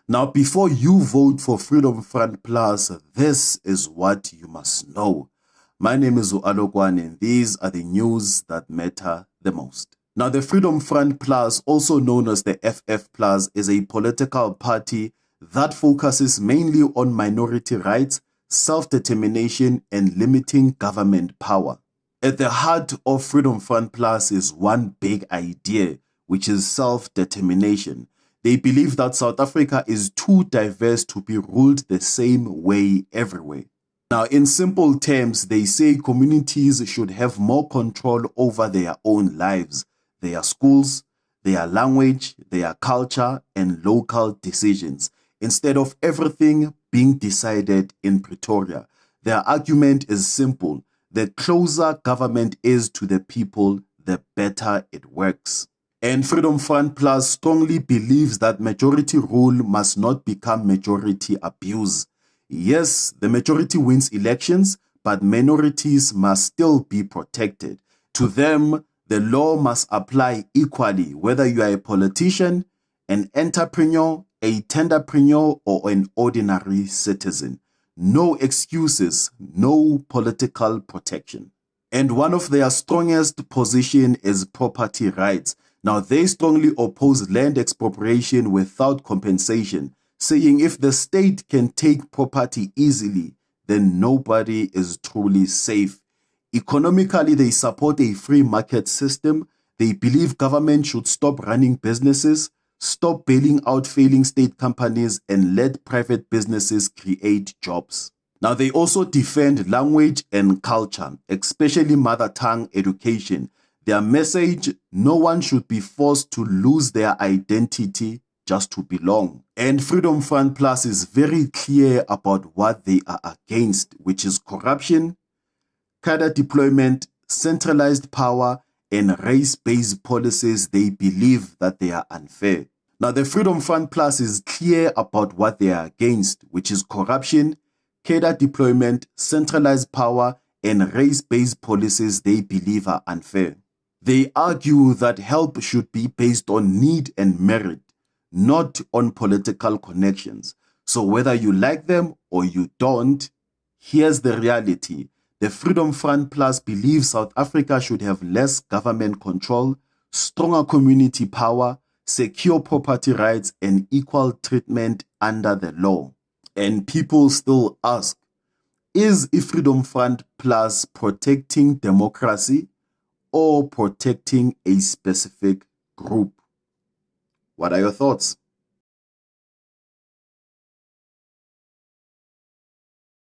Now, before you vote for Freedom Front Plus, this is what you must know. My name is Ualokwane, and these are the news that matter the most. Now, the Freedom Front Plus, also known as the FF Plus, is a political party that focuses mainly on minority rights, self-determination, and limiting government power. At the heart of Freedom Front Plus is one big idea, which is self-determination. They believe that South Africa is too diverse to be ruled the same way everywhere. Now, in simple terms, they say communities should have more control over their own lives, their schools, their language, their culture, and local decisions, instead of everything being decided in Pretoria. Their argument is simple. The closer government is to the people, the better it works. And Freedom Front Plus strongly believes that majority rule must not become majority abuse. Yes, the majority wins elections, but minorities must still be protected. To them, the law must apply equally, whether you are a politician, an entrepreneur, a tenderpreneur, or an ordinary citizen. No excuses, no political protection. And one of their strongest position is property rights. Now, they strongly oppose land expropriation without compensation, saying if the state can take property easily, then nobody is truly safe. Economically, they support a free market system. They believe government should stop running businesses, stop bailing out failing state companies, and let private businesses create jobs. Now, they also defend language and culture, especially mother tongue education. Their message, no one should be forced to lose their identity just to belong. And Freedom Front Plus is very clear about what they are against, which is corruption, cadre deployment, centralized power, and race-based policies. They believe that they are unfair. Now, the Freedom Front Plus is clear about what they are against, which is corruption, cadre deployment, centralized power, and race-based policies they believe are unfair. They argue that help should be based on need and merit, not on political connections. So whether you like them or you don't, here's the reality. The Freedom Front Plus believes South Africa should have less government control, stronger community power, secure property rights, and equal treatment under the law. And people still ask, is Freedom Front Plus protecting democracy or protecting a specific group? What are your thoughts?